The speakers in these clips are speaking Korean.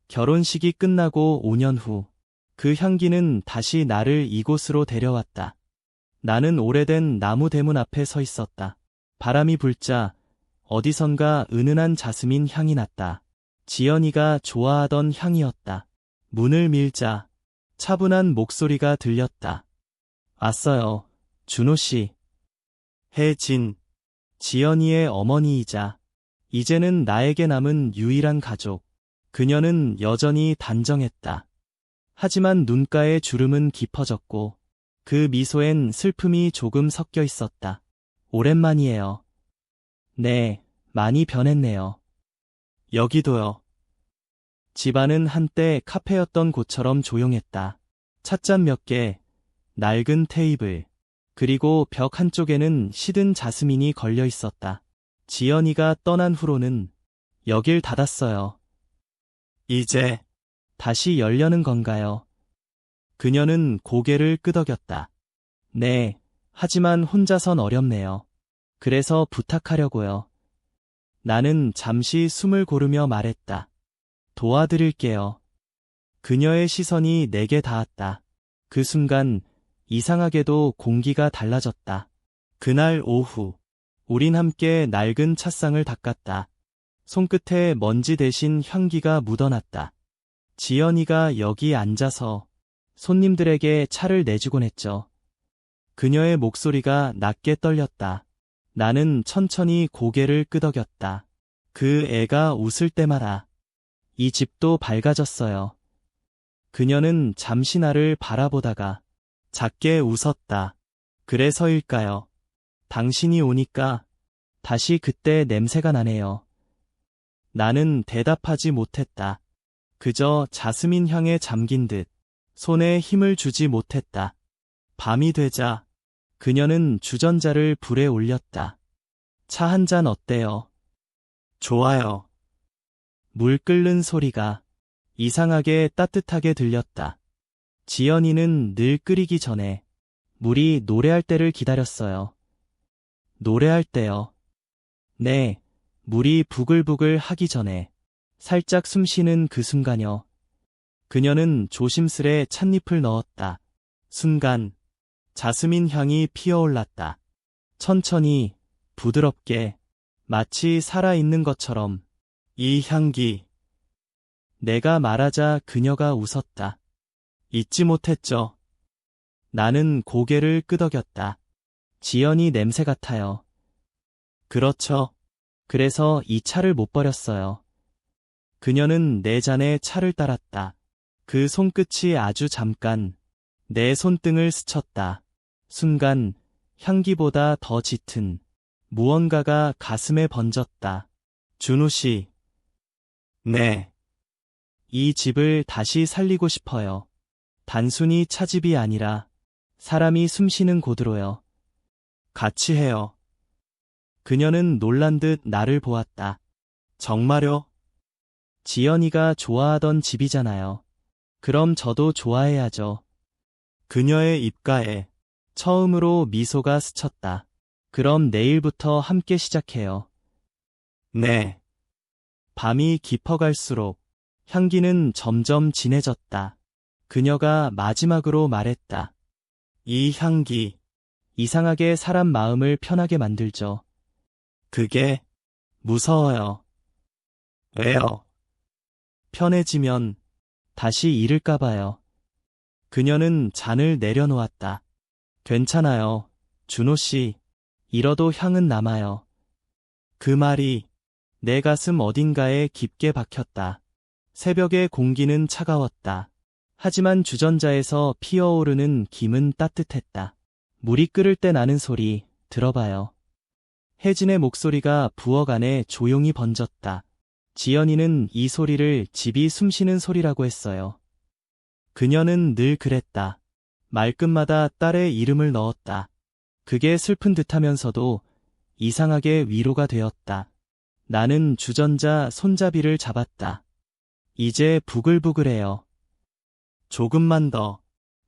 결혼식이 끝나고 5년 후, 그 향기는 다시 나를 이곳으로 데려왔다. 나는 오래된 나무 대문 앞에 서 있었다. 바람이 불자 어디선가 은은한 자스민 향이 났다. 지연이가 좋아하던 향이었다. 문을 밀자 차분한 목소리가 들렸다. 왔어요, 준호 씨. 혜진, 지연이의 어머니이자 이제는 나에게 남은 유일한 가족. 그녀는 여전히 단정했다. 하지만 눈가의 주름은 깊어졌고 그 미소엔 슬픔이 조금 섞여 있었다. 오랜만이에요. 네, 많이 변했네요. 여기도요. 집안은 한때 카페였던 곳처럼 조용했다. 찻잔 몇 개, 낡은 테이블, 그리고 벽 한쪽에는 시든 자스민이 걸려 있었다. 지연이가 떠난 후로는 여길 닫았어요. 이제 다시 열려는 건가요? 그녀는 고개를 끄덕였다. 네, 하지만 혼자선 어렵네요. 그래서 부탁하려고요. 나는 잠시 숨을 고르며 말했다. 도와드릴게요. 그녀의 시선이 내게 닿았다. 그 순간 이상하게도 공기가 달라졌다. 그날 오후, 우린 함께 낡은 찻상을 닦았다. 손끝에 먼지 대신 향기가 묻어났다. 지연이가 여기 앉아서 손님들에게 차를 내주곤 했죠. 그녀의 목소리가 낮게 떨렸다. 나는 천천히 고개를 끄덕였다. 그 애가 웃을 때마다 이 집도 밝아졌어요. 그녀는 잠시 나를 바라보다가 작게 웃었다. 그래서일까요? 당신이 오니까 다시 그때 냄새가 나네요. 나는 대답하지 못했다. 그저 자스민 향에 잠긴 듯 손에 힘을 주지 못했다. 밤이 되자 그녀는 주전자를 불에 올렸다. 차 한 잔 어때요? 좋아요. 물 끓는 소리가 이상하게 따뜻하게 들렸다. 지연이는 늘 끓이기 전에 물이 노래할 때를 기다렸어요. 노래할 때요? 네, 물이 부글부글 하기 전에 살짝 숨 쉬는 그 순간요. 그녀는 조심스레 찻잎을 넣었다. 순간 자스민 향이 피어올랐다. 천천히, 부드럽게, 마치 살아있는 것처럼. 이 향기. 내가 말하자 그녀가 웃었다. 잊지 못했죠. 나는 고개를 끄덕였다. 지연이 냄새 같아요. 그렇죠. 그래서 이 차를 못 버렸어요. 그녀는 내 잔에 차를 따랐다. 그 손끝이 아주 잠깐 내 손등을 스쳤다. 순간 향기보다 더 짙은 무언가가 가슴에 번졌다. 준우 씨. 네. 이 집을 다시 살리고 싶어요. 단순히 차집이 아니라 사람이 숨쉬는 곳으로요. 같이 해요. 그녀는 놀란 듯 나를 보았다. 정말요? 지연이가 좋아하던 집이잖아요. 그럼 저도 좋아해야죠. 그녀의 입가에 처음으로 미소가 스쳤다. 그럼 내일부터 함께 시작해요. 네. 밤이 깊어갈수록 향기는 점점 진해졌다. 그녀가 마지막으로 말했다. 이 향기, 이상하게 사람 마음을 편하게 만들죠. 그게 무서워요. 왜요? 편해지면 다시 잃을까봐요. 그녀는 잔을 내려놓았다. 괜찮아요, 준호 씨. 잃어도 향은 남아요. 그 말이 내 가슴 어딘가에 깊게 박혔다. 새벽의 공기는 차가웠다. 하지만 주전자에서 피어오르는 김은 따뜻했다. 물이 끓을 때 나는 소리 들어봐요. 혜진의 목소리가 부엌 안에 조용히 번졌다. 지연이는 이 소리를 집이 숨쉬는 소리라고 했어요. 그녀는 늘 그랬다. 말끝마다 딸의 이름을 넣었다. 그게 슬픈 듯하면서도 이상하게 위로가 되었다. 나는 주전자 손잡이를 잡았다. 이제 부글부글해요. 조금만 더.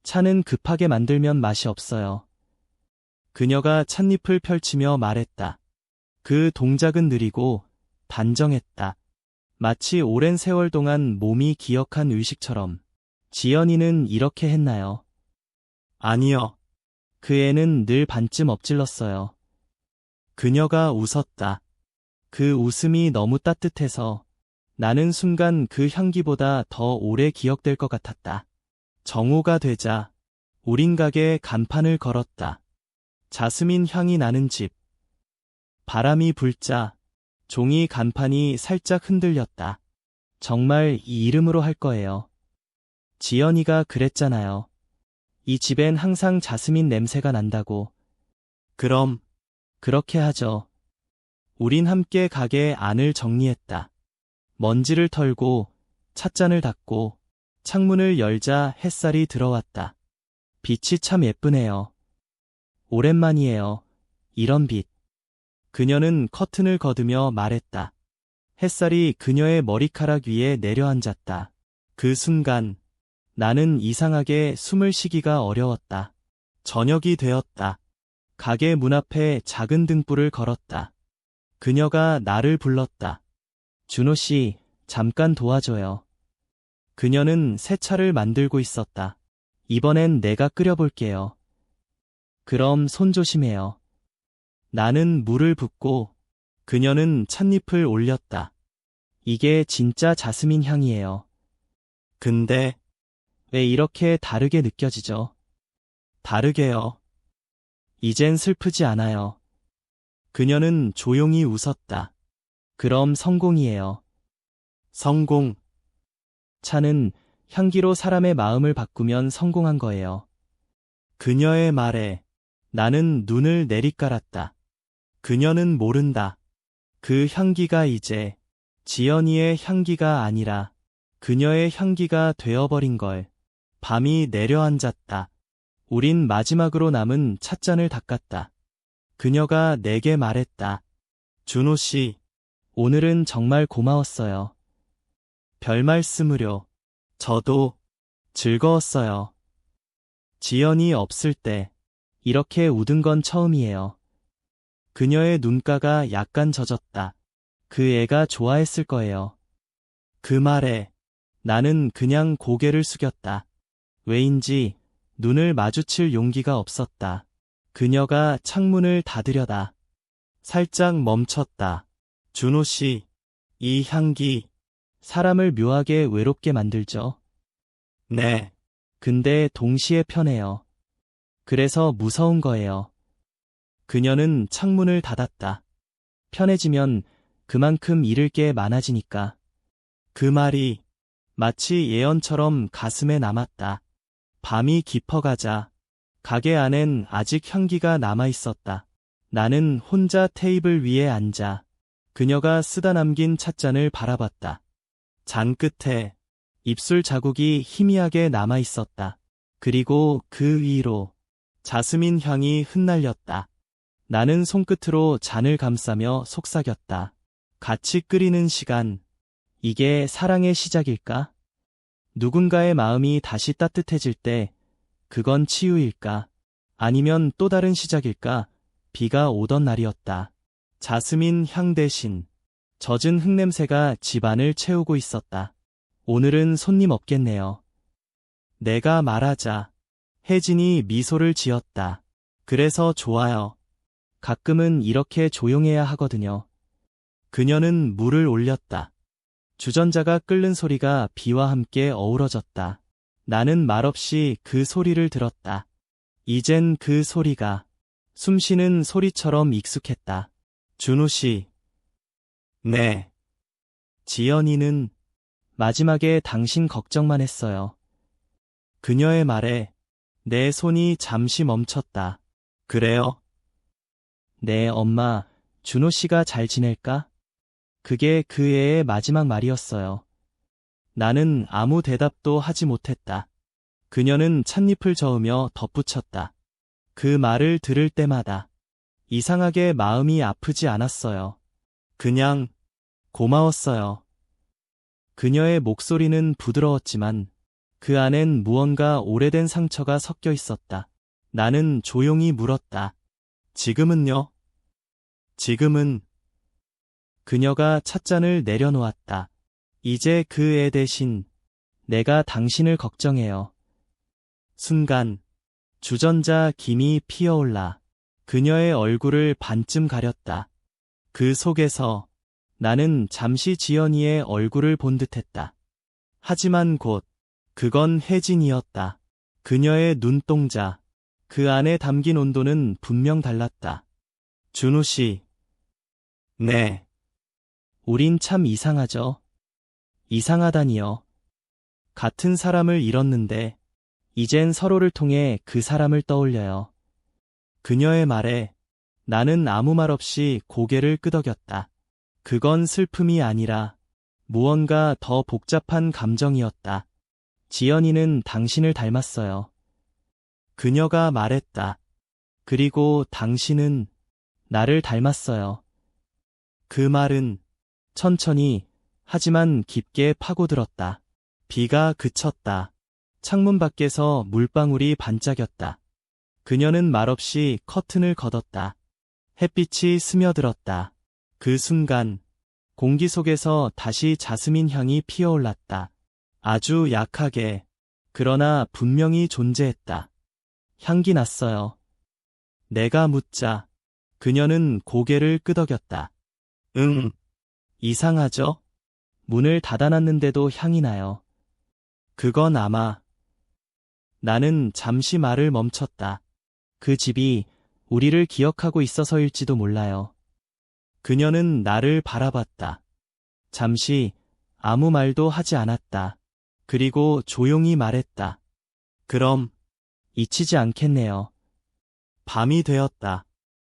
차는 급하게 만들면 맛이 없어요. 그녀가 찻잎을 펼치며 말했다. 그 동작은 느리고 단정했다. 마치 오랜 세월 동안 몸이 기억한 의식처럼. 지연이는 이렇게 했나요? 아니요. 그 애는 늘 반쯤 엎질렀어요. 그녀가 웃었다. 그 웃음이 너무 따뜻해서 나는 순간 그 향기보다 더 오래 기억될 것 같았다. 정오가 되자 우린 가게에 간판을 걸었다. 자스민 향이 나는 집. 바람이 불자 종이 간판이 살짝 흔들렸다. 정말 이 이름으로 할 거예요. 지연이가 그랬잖아요. 이 집엔 항상 자스민 냄새가 난다고. 그럼 그렇게 하죠. 우린 함께 가게 안을 정리했다. 먼지를 털고 찻잔을 닦고 창문을 열자 햇살이 들어왔다. 빛이 참 예쁘네요. 오랜만이에요. 이런 빛. 그녀는 커튼을 걷으며 말했다. 햇살이 그녀의 머리카락 위에 내려앉았다. 그 순간 나는 이상하게 숨을 쉬기가 어려웠다. 저녁이 되었다. 가게 문 앞에 작은 등불을 걸었다. 그녀가 나를 불렀다. 준호 씨, 잠깐 도와줘요. 그녀는 새 차를 만들고 있었다. 이번엔 내가 끓여볼게요. 그럼 손 조심해요. 나는 물을 붓고 그녀는 찻잎을 올렸다. 이게 진짜 자스민 향이에요. 근데 왜 이렇게 다르게 느껴지죠? 다르게요. 이젠 슬프지 않아요. 그녀는 조용히 웃었다. 그럼 성공이에요. 성공. 차는 향기로 사람의 마음을 바꾸면 성공한 거예요. 그녀의 말에 나는 눈을 내리깔았다. 그녀는 모른다. 그 향기가 이제 지연이의 향기가 아니라 그녀의 향기가 되어버린 걸. 밤이 내려앉았다. 우린 마지막으로 남은 찻잔을 닦았다. 그녀가 내게 말했다. 준호 씨, 오늘은 정말 고마웠어요. 별 말씀을요. 저도 즐거웠어요. 지연이 없을 때 이렇게 웃은 건 처음이에요. 그녀의 눈가가 약간 젖었다. 그 애가 좋아했을 거예요. 그 말에 나는 그냥 고개를 숙였다. 왜인지 눈을 마주칠 용기가 없었다. 그녀가 창문을 닫으려다 살짝 멈췄다. 준호 씨, 이 향기 사람을 묘하게 외롭게 만들죠? 네. 근데 동시에 편해요. 그래서 무서운 거예요. 그녀는 창문을 닫았다. 편해지면 그만큼 잃을 게 많아지니까. 그 말이 마치 예언처럼 가슴에 남았다. 밤이 깊어가자 가게 안엔 아직 향기가 남아있었다. 나는 혼자 테이블 위에 앉아 그녀가 쓰다 남긴 찻잔을 바라봤다. 잔 끝에 입술 자국이 희미하게 남아있었다. 그리고 그 위로 자스민 향이 흩날렸다. 나는 손끝으로 잔을 감싸며 속삭였다. 같이 끓이는 시간, 이게 사랑의 시작일까? 누군가의 마음이 다시 따뜻해질 때 그건 치유일까? 아니면 또 다른 시작일까? 비가 오던 날이었다. 자스민 향 대신 젖은 흙냄새가 집안을 채우고 있었다. 오늘은 손님 없겠네요. 내가 말하자 혜진이 미소를 지었다. 그래서 좋아요. 가끔은 이렇게 조용해야 하거든요. 그녀는 물을 올렸다. 주전자가 끓는 소리가 비와 함께 어우러졌다. 나는 말없이 그 소리를 들었다. 이젠 그 소리가 숨쉬는 소리처럼 익숙했다. 준호 씨. 네. 지연이는 마지막에 당신 걱정만 했어요. 그녀의 말에 내 손이 잠시 멈췄다. 그래요? 네, 엄마, 준호 씨가 잘 지낼까? 그게 그 애의 마지막 말이었어요. 나는 아무 대답도 하지 못했다. 그녀는 찻잎을 저으며 덧붙였다. 그 말을 들을 때마다 이상하게 마음이 아프지 않았어요. 그냥 고마웠어요. 그녀의 목소리는 부드러웠지만 그 안엔 무언가 오래된 상처가 섞여 있었다. 나는 조용히 물었다. 지금은요? 지금은 그녀가 찻잔을 내려놓았다. 이제 그 애 대신 내가 당신을 걱정해요. 순간 주전자 김이 피어올라 그녀의 얼굴을 반쯤 가렸다. 그 속에서 나는 잠시 지연이의 얼굴을 본 듯했다. 하지만 곧 그건 혜진이었다. 그녀의 눈동자, 그 안에 담긴 온도는 분명 달랐다. 준우 씨. 네. 우린 참 이상하죠. 이상하다니요. 같은 사람을 잃었는데 이젠 서로를 통해 그 사람을 떠올려요. 그녀의 말에 나는 아무 말 없이 고개를 끄덕였다. 그건 슬픔이 아니라 무언가 더 복잡한 감정이었다. 지연이는 당신을 닮았어요. 그녀가 말했다. 그리고 당신은 나를 닮았어요. 그 말은 천천히 하지만 깊게 파고들었다. 비가 그쳤다. 창문 밖에서 물방울이 반짝였다. 그녀는 말없이 커튼을 걷었다. 햇빛이 스며들었다. 그 순간 공기 속에서 다시 자스민 향이 피어올랐다. 아주 약하게, 그러나 분명히 존재했다. 향기 났어요. 내가 묻자 그녀는 고개를 끄덕였다. 응. 이상하죠? 문을 닫아놨는데도 향이 나요. 그건 아마. 나는 잠시 말을 멈췄다. 그 집이 우리를 기억하고 있어서일지도 몰라요. 그녀는 나를 바라봤다. 잠시 아무 말도 하지 않았다. 그리고 조용히 말했다. 그럼 잊히지 않겠네요. 밤이 되었다.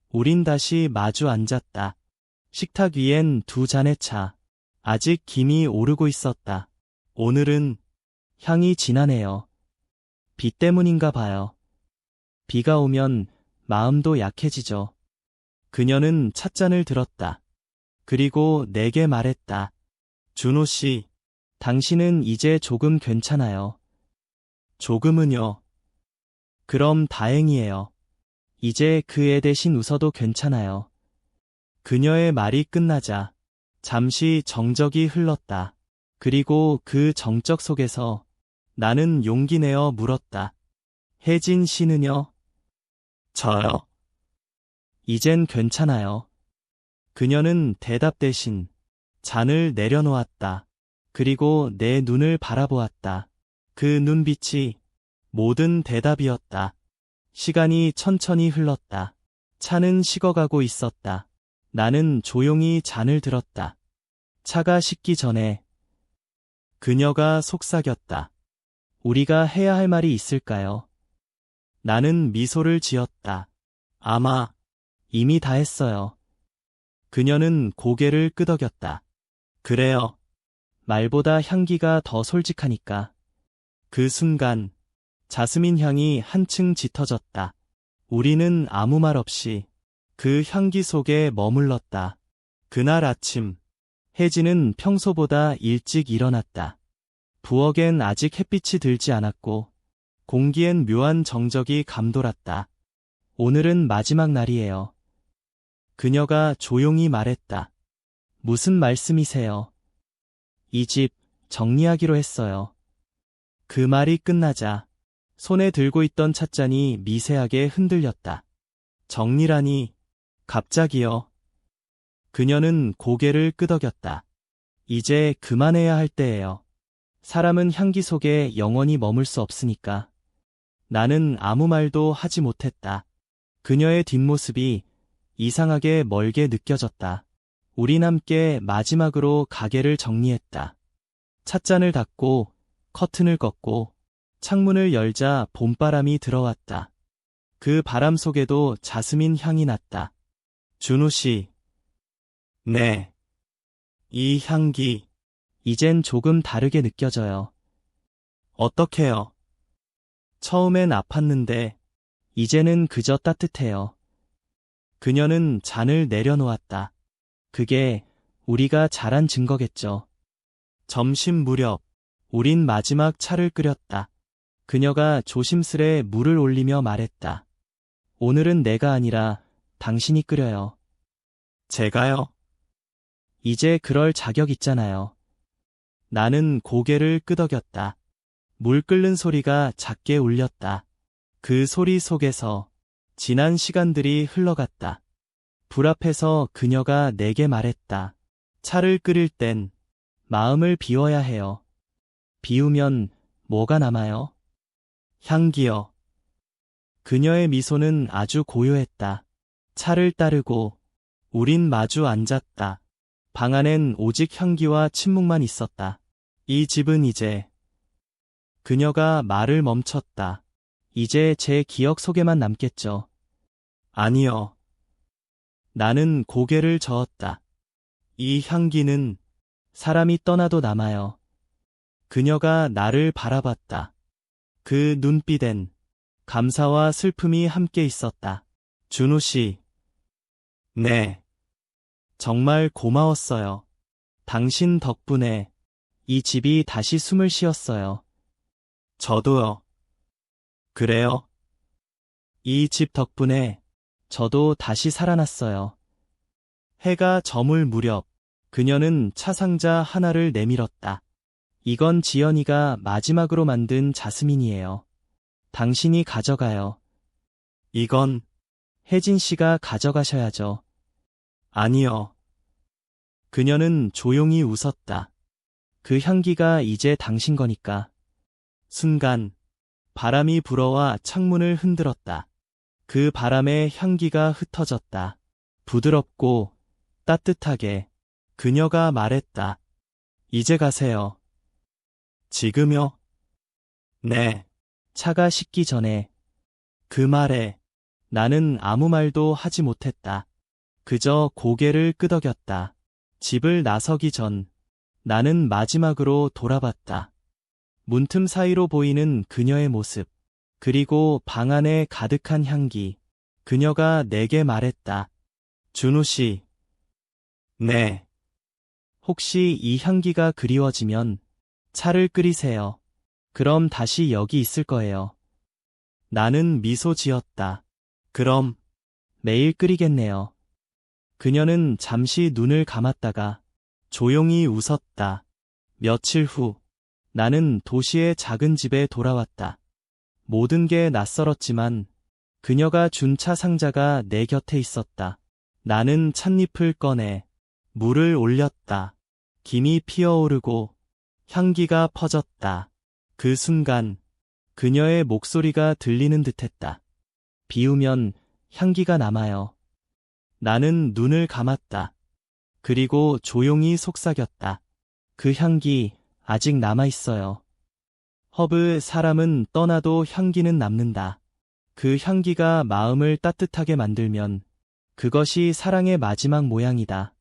우린 다시 마주 앉았다. 식탁 위엔 두 잔의 차. 아직 김이 오르고 있었다. 오늘은 향이 진하네요. 비 때문인가 봐요. 비가 오면 마음도 약해지죠. 그녀는 찻잔을 들었다. 그리고 내게 말했다. 준호 씨, 당신은 이제 조금 괜찮아요. 조금은요. 그럼 다행이에요. 이제 그 애 대신 웃어도 괜찮아요. 그녀의 말이 끝나자 잠시 정적이 흘렀다. 그리고 그 정적 속에서 나는 용기 내어 물었다. 혜진 씨는요? 저요. 이젠 괜찮아요. 그녀는 대답 대신 잔을 내려놓았다. 그리고 내 눈을 바라보았다. 그 눈빛이 모든 대답이었다. 시간이 천천히 흘렀다. 차는 식어가고 있었다. 나는 조용히 잔을 들었다. 차가 식기 전에 그녀가 속삭였다. 우리가 해야 할 말이 있을까요? 나는 미소를 지었다. 아마 이미 다 했어요. 그녀는 고개를 끄덕였다. 그래요. 말보다 향기가 더 솔직하니까. 그 순간 자스민 향이 한층 짙어졌다. 우리는 아무 말 없이 그 향기 속에 머물렀다. 그날 아침 혜진은 평소보다 일찍 일어났다. 부엌엔 아직 햇빛이 들지 않았고 공기엔 묘한 정적이 감돌았다. 오늘은 마지막 날이에요. 그녀가 조용히 말했다. 무슨 말씀이세요? 이 집 정리하기로 했어요. 그 말이 끝나자 손에 들고 있던 찻잔이 미세하게 흔들렸다. 정리라니, 갑자기요. 그녀는 고개를 끄덕였다. 이제 그만해야 할 때예요. 사람은 향기 속에 영원히 머물 수 없으니까. 나는 아무 말도 하지 못했다. 그녀의 뒷모습이 이상하게 멀게 느껴졌다. 우린 함께 마지막으로 가게를 정리했다. 찻잔을 닫고 커튼을 걷고 창문을 열자 봄바람이 들어왔다. 그 바람 속에도 자스민 향이 났다. 준우 씨. 네. 이 향기, 이젠 조금 다르게 느껴져요. 어떻게요? 처음엔 아팠는데, 이제는 그저 따뜻해요. 그녀는 잔을 내려놓았다. 그게 우리가 잘한 증거겠죠. 점심 무렵, 우린 마지막 차를 끓였다. 그녀가 조심스레 물을 올리며 말했다. 오늘은 내가 아니라 당신이 끓여요. 제가요? 이제 그럴 자격 있잖아요. 나는 고개를 끄덕였다. 물 끓는 소리가 작게 울렸다. 그 소리 속에서 지난 시간들이 흘러갔다. 불 앞에서 그녀가 내게 말했다. 차를 끓일 땐 마음을 비워야 해요. 비우면 뭐가 남아요? 향기요. 그녀의 미소는 아주 고요했다. 차를 따르고 우린 마주 앉았다. 방 안엔 오직 향기와 침묵만 있었다. 이 집은 이제... 그녀가 말을 멈췄다. 이제 제 기억 속에만 남겠죠. 아니요. 나는 고개를 저었다. 이 향기는 사람이 떠나도 남아요. 그녀가 나를 바라봤다. 그 눈빛엔 감사와 슬픔이 함께 있었다. 준호 씨. 네. 정말 고마웠어요. 당신 덕분에 이 집이 다시 숨을 쉬었어요. 저도요. 그래요? 이 집 덕분에 저도 다시 살아났어요. 해가 저물 무렵 그녀는 차 상자 하나를 내밀었다. 이건 지연이가 마지막으로 만든 자스민이에요. 당신이 가져가요. 이건 혜진 씨가 가져가셔야죠. 아니요. 그녀는 조용히 웃었다. 그 향기가 이제 당신 거니까. 순간 바람이 불어와 창문을 흔들었다. 그 바람에 향기가 흩어졌다. 부드럽고 따뜻하게 그녀가 말했다. 이제 가세요. 지금요? 네. 차가 식기 전에. 그 말에 나는 아무 말도 하지 못했다. 그저 고개를 끄덕였다. 집을 나서기 전 나는 마지막으로 돌아봤다. 문틈 사이로 보이는 그녀의 모습, 그리고 방 안에 가득한 향기. 그녀가 내게 말했다. 준호 씨. 네. 혹시 이 향기가 그리워지면 차를 끓이세요. 그럼 다시 여기 있을 거예요. 나는 미소 지었다. 그럼 매일 끓이겠네요. 그녀는 잠시 눈을 감았다가 조용히 웃었다. 며칠 후 나는 도시의 작은 집에 돌아왔다. 모든 게 낯설었지만 그녀가 준 차 상자가 내 곁에 있었다. 나는 찻잎을 꺼내 물을 올렸다. 김이 피어오르고 향기가 퍼졌다. 그 순간 그녀의 목소리가 들리는 듯했다. 비우면 향기가 남아요. 나는 눈을 감았다. 그리고 조용히 속삭였다. 그 향기 아직 남아있어요. 허브 사람은 떠나도 향기는 남는다. 그 향기가 마음을 따뜻하게 만들면 그것이 사랑의 마지막 모양이다.